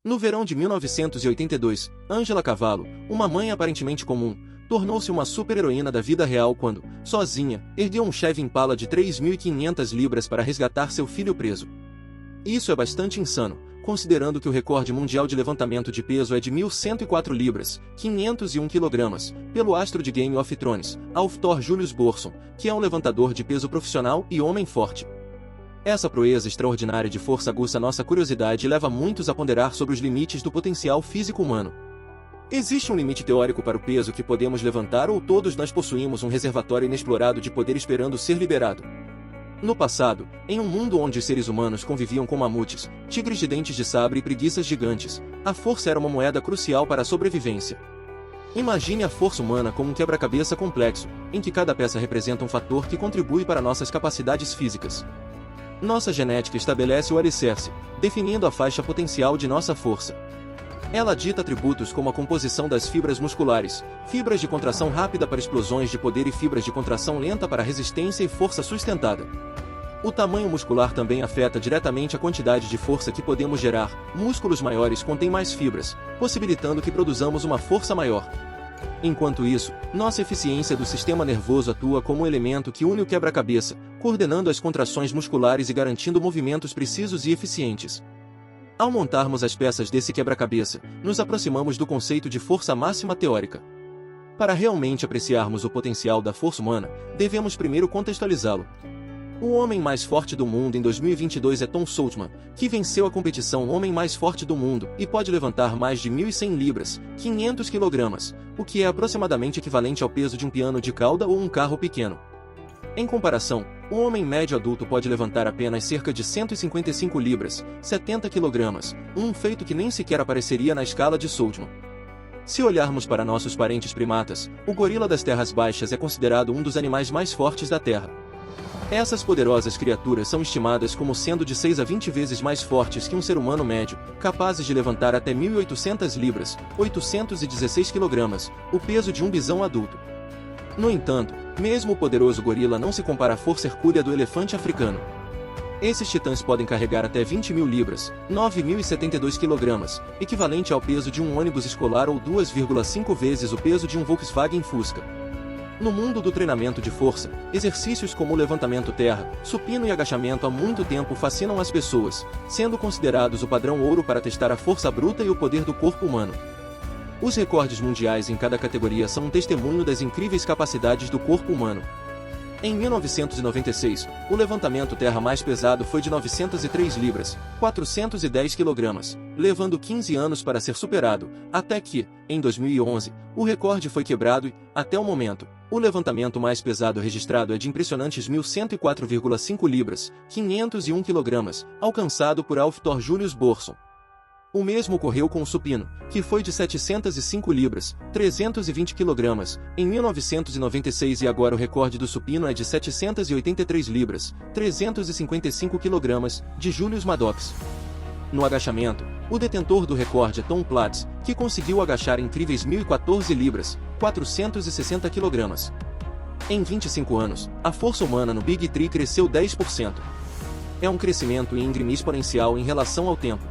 No verão de 1982, Angela Cavallo, uma mãe aparentemente comum, tornou-se uma super-heroína da vida real quando, sozinha, ergueu um Chevy Impala de 3.500 libras para resgatar seu filho preso. Isso é bastante insano, considerando que o recorde mundial de levantamento de peso é de 1.104 libras, 501 kg, pelo astro de Game of Thrones, Hafthor Julius Borson, que é um levantador de peso profissional e homem forte. Essa proeza extraordinária de força aguça nossa curiosidade e leva muitos a ponderar sobre os limites do potencial físico humano. Existe um limite teórico para o peso que podemos levantar ou todos nós possuímos um reservatório inexplorado de poder esperando ser liberado? No passado, em um mundo onde os seres humanos conviviam com mamutes, tigres de dentes de sabre e preguiças gigantes, a força era uma moeda crucial para a sobrevivência. Imagine a força humana como um quebra-cabeça complexo, em que cada peça representa um fator que contribui para nossas capacidades físicas. Nossa genética estabelece o alicerce, definindo a faixa potencial de nossa força. Ela dita atributos como a composição das fibras musculares, fibras de contração rápida para explosões de poder e fibras de contração lenta para resistência e força sustentada. O tamanho muscular também afeta diretamente a quantidade de força que podemos gerar. Músculos maiores contêm mais fibras, possibilitando que produzamos uma força maior. Enquanto isso, nossa eficiência do sistema nervoso atua como um elemento que une o quebra-cabeça, coordenando as contrações musculares e garantindo movimentos precisos e eficientes. Ao montarmos as peças desse quebra-cabeça, nos aproximamos do conceito de força máxima teórica. Para realmente apreciarmos o potencial da força humana, devemos primeiro contextualizá-lo. O homem mais forte do mundo em 2022 é Tom Saltzman, que venceu a competição Homem Mais Forte do Mundo e pode levantar mais de 1.100 libras, 500 kg, o que é aproximadamente equivalente ao peso de um piano de cauda ou um carro pequeno. Em comparação, um homem médio adulto pode levantar apenas cerca de 155 libras, 70 kg, um feito que nem sequer apareceria na escala de Saltzman. Se olharmos para nossos parentes primatas, o gorila das terras baixas é considerado um dos animais mais fortes da Terra. Essas poderosas criaturas são estimadas como sendo de 6 a 20 vezes mais fortes que um ser humano médio, capazes de levantar até 1.800 libras, 816 kg, o peso de um bisão adulto. No entanto, mesmo o poderoso gorila não se compara à força hercúlea do elefante africano. Esses titãs podem carregar até 20.000 libras, 9.072 kg, equivalente ao peso de um ônibus escolar ou 2,5 vezes o peso de um Volkswagen Fusca. No mundo do treinamento de força, exercícios como o levantamento terra, supino e agachamento há muito tempo fascinam as pessoas, sendo considerados o padrão ouro para testar a força bruta e o poder do corpo humano. Os recordes mundiais em cada categoria são um testemunho das incríveis capacidades do corpo humano. Em 1996, o levantamento terra mais pesado foi de 903 libras, 410 kg, levando 15 anos para ser superado, até que, em 2011, o recorde foi quebrado e, até o momento, o levantamento mais pesado registrado é de impressionantes 1.104,5 libras, 501 kg, alcançado por Hafthor Julius Borson. O mesmo ocorreu com o supino, que foi de 705 libras, 320 kg, em 1996 e agora o recorde do supino é de 783 libras, 355 kg, de Julius Maddox. No agachamento, o detentor do recorde é Tom Platz, que conseguiu agachar incríveis 1.014 libras, 460 kg. Em 25 anos, a força humana no Big Tree cresceu 10%. É um crescimento íngreme exponencial em relação ao tempo.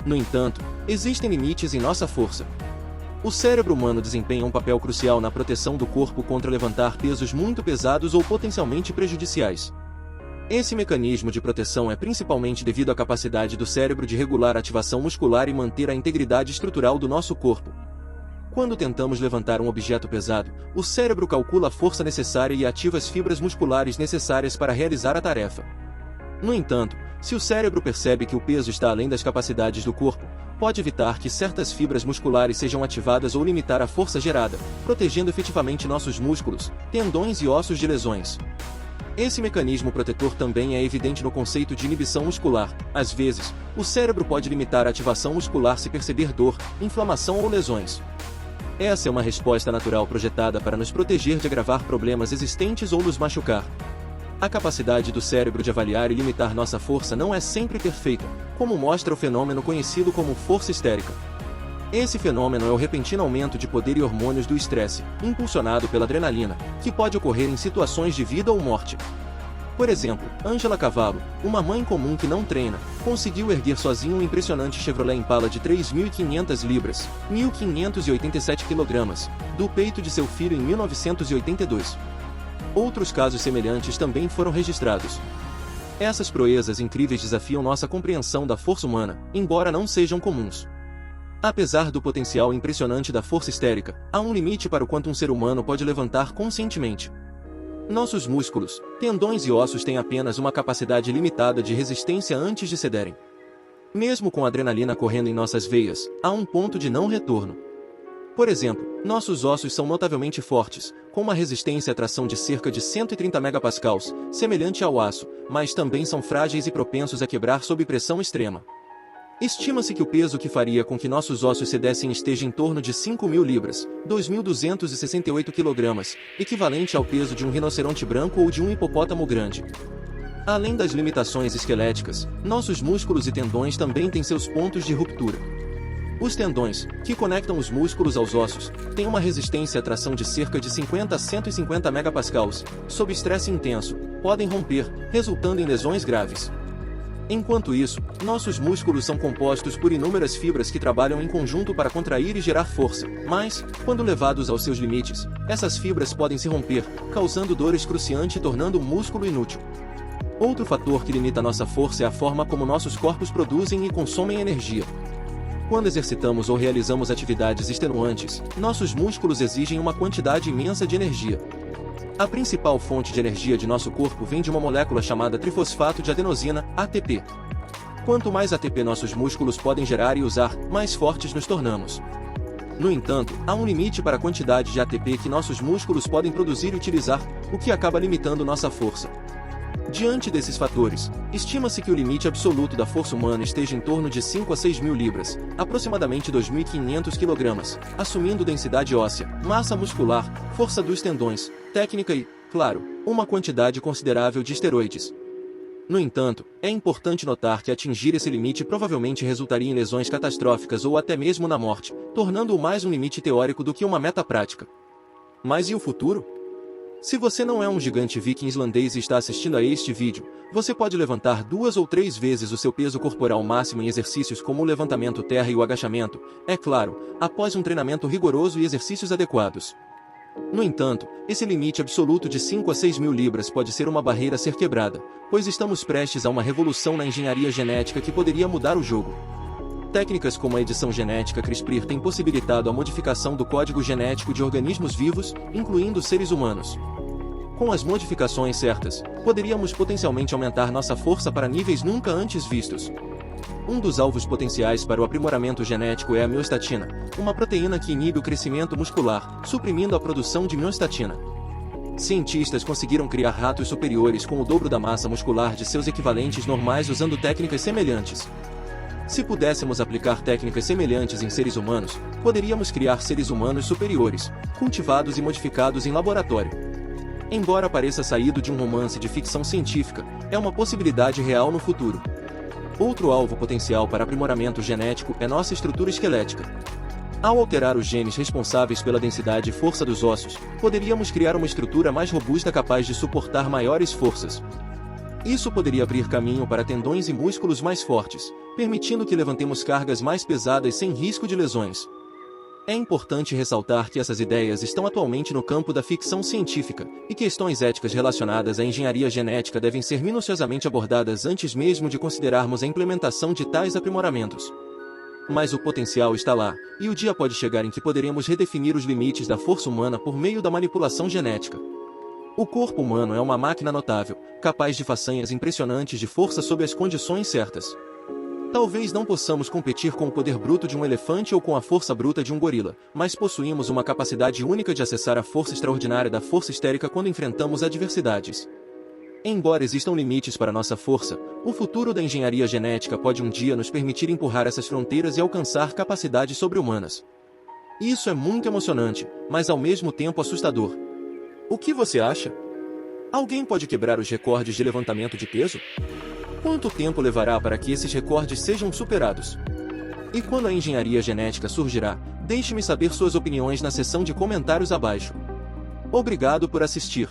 No entanto, existem limites em nossa força. O cérebro humano desempenha um papel crucial na proteção do corpo contra levantar pesos muito pesados ou potencialmente prejudiciais. Esse mecanismo de proteção é principalmente devido à capacidade do cérebro de regular a ativação muscular e manter a integridade estrutural do nosso corpo. Quando tentamos levantar um objeto pesado, o cérebro calcula a força necessária e ativa as fibras musculares necessárias para realizar a tarefa. No entanto, se o cérebro percebe que o peso está além das capacidades do corpo, pode evitar que certas fibras musculares sejam ativadas ou limitar a força gerada, protegendo efetivamente nossos músculos, tendões e ossos de lesões. Esse mecanismo protetor também é evidente no conceito de inibição muscular. Às vezes, o cérebro pode limitar a ativação muscular se perceber dor, inflamação ou lesões. Essa é uma resposta natural projetada para nos proteger de agravar problemas existentes ou nos machucar. A capacidade do cérebro de avaliar e limitar nossa força não é sempre perfeita, como mostra o fenômeno conhecido como força histérica. Esse fenômeno é o repentino aumento de poder e hormônios do estresse, impulsionado pela adrenalina, que pode ocorrer em situações de vida ou morte. Por exemplo, Ângela Cavallo, uma mãe comum que não treina, conseguiu erguer sozinha um impressionante Chevrolet Impala de 3.500 libras, 1.587 kg, do peito de seu filho em 1982. Outros casos semelhantes também foram registrados. Essas proezas incríveis desafiam nossa compreensão da força humana, embora não sejam comuns. Apesar do potencial impressionante da força histérica, há um limite para o quanto um ser humano pode levantar conscientemente. Nossos músculos, tendões e ossos têm apenas uma capacidade limitada de resistência antes de cederem. Mesmo com a adrenalina correndo em nossas veias, há um ponto de não retorno. Por exemplo, nossos ossos são notavelmente fortes, com uma resistência à tração de cerca de 130 megapascals, semelhante ao aço, mas também são frágeis e propensos a quebrar sob pressão extrema. Estima-se que o peso que faria com que nossos ossos cedessem esteja em torno de 5.000 libras, 2.268 kg, equivalente ao peso de um rinoceronte branco ou de um hipopótamo grande. Além das limitações esqueléticas, nossos músculos e tendões também têm seus pontos de ruptura. Os tendões, que conectam os músculos aos ossos, têm uma resistência à tração de cerca de 50 a 150 megapascals. Sob estresse intenso, podem romper, resultando em lesões graves. Enquanto isso, nossos músculos são compostos por inúmeras fibras que trabalham em conjunto para contrair e gerar força, mas, quando levados aos seus limites, essas fibras podem se romper, causando dor excruciante e tornando o músculo inútil. Outro fator que limita nossa força é a forma como nossos corpos produzem e consomem energia. Quando exercitamos ou realizamos atividades extenuantes, nossos músculos exigem uma quantidade imensa de energia. A principal fonte de energia de nosso corpo vem de uma molécula chamada trifosfato de adenosina, ATP. Quanto mais ATP nossos músculos podem gerar e usar, mais fortes nos tornamos. No entanto, há um limite para a quantidade de ATP que nossos músculos podem produzir e utilizar, o que acaba limitando nossa força. Diante desses fatores, estima-se que o limite absoluto da força humana esteja em torno de 5 a 6.000 libras, aproximadamente 2.500 kg, assumindo densidade óssea, massa muscular, força dos tendões, técnica e, claro, uma quantidade considerável de esteroides. No entanto, é importante notar que atingir esse limite provavelmente resultaria em lesões catastróficas ou até mesmo na morte, tornando-o mais um limite teórico do que uma meta prática. Mas e o futuro? Se você não é um gigante viking islandês e está assistindo a este vídeo, você pode levantar 2 ou 3 vezes o seu peso corporal máximo em exercícios como o levantamento terra e o agachamento, é claro, após um treinamento rigoroso e exercícios adequados. No entanto, esse limite absoluto de 5 a 6.000 libras pode ser uma barreira a ser quebrada, pois estamos prestes a uma revolução na engenharia genética que poderia mudar o jogo. Técnicas como a edição genética CRISPR têm possibilitado a modificação do código genético de organismos vivos, incluindo seres humanos. Com as modificações certas, poderíamos potencialmente aumentar nossa força para níveis nunca antes vistos. Um dos alvos potenciais para o aprimoramento genético é a miostatina, uma proteína que inibe o crescimento muscular, suprimindo a produção de miostatina. Cientistas conseguiram criar ratos superiores com o dobro da massa muscular de seus equivalentes normais usando técnicas semelhantes. Se pudéssemos aplicar técnicas semelhantes em seres humanos, poderíamos criar seres humanos superiores, cultivados e modificados em laboratório. Embora pareça saído de um romance de ficção científica, é uma possibilidade real no futuro. Outro alvo potencial para aprimoramento genético é nossa estrutura esquelética. Ao alterar os genes responsáveis pela densidade e força dos ossos, poderíamos criar uma estrutura mais robusta capaz de suportar maiores forças. Isso poderia abrir caminho para tendões e músculos mais fortes, permitindo que levantemos cargas mais pesadas sem risco de lesões. É importante ressaltar que essas ideias estão atualmente no campo da ficção científica, e questões éticas relacionadas à engenharia genética devem ser minuciosamente abordadas antes mesmo de considerarmos a implementação de tais aprimoramentos. Mas o potencial está lá, e o dia pode chegar em que poderemos redefinir os limites da força humana por meio da manipulação genética. O corpo humano é uma máquina notável, capaz de façanhas impressionantes de força sob as condições certas. Talvez não possamos competir com o poder bruto de um elefante ou com a força bruta de um gorila, mas possuímos uma capacidade única de acessar a força extraordinária da força histérica quando enfrentamos adversidades. Embora existam limites para nossa força, o futuro da engenharia genética pode um dia nos permitir empurrar essas fronteiras e alcançar capacidades sobre-humanas. Isso é muito emocionante, mas ao mesmo tempo assustador. O que você acha? Alguém pode quebrar os recordes de levantamento de peso? Quanto tempo levará para que esses recordes sejam superados? E quando a engenharia genética surgirá, deixe-me saber suas opiniões na seção de comentários abaixo. Obrigado por assistir.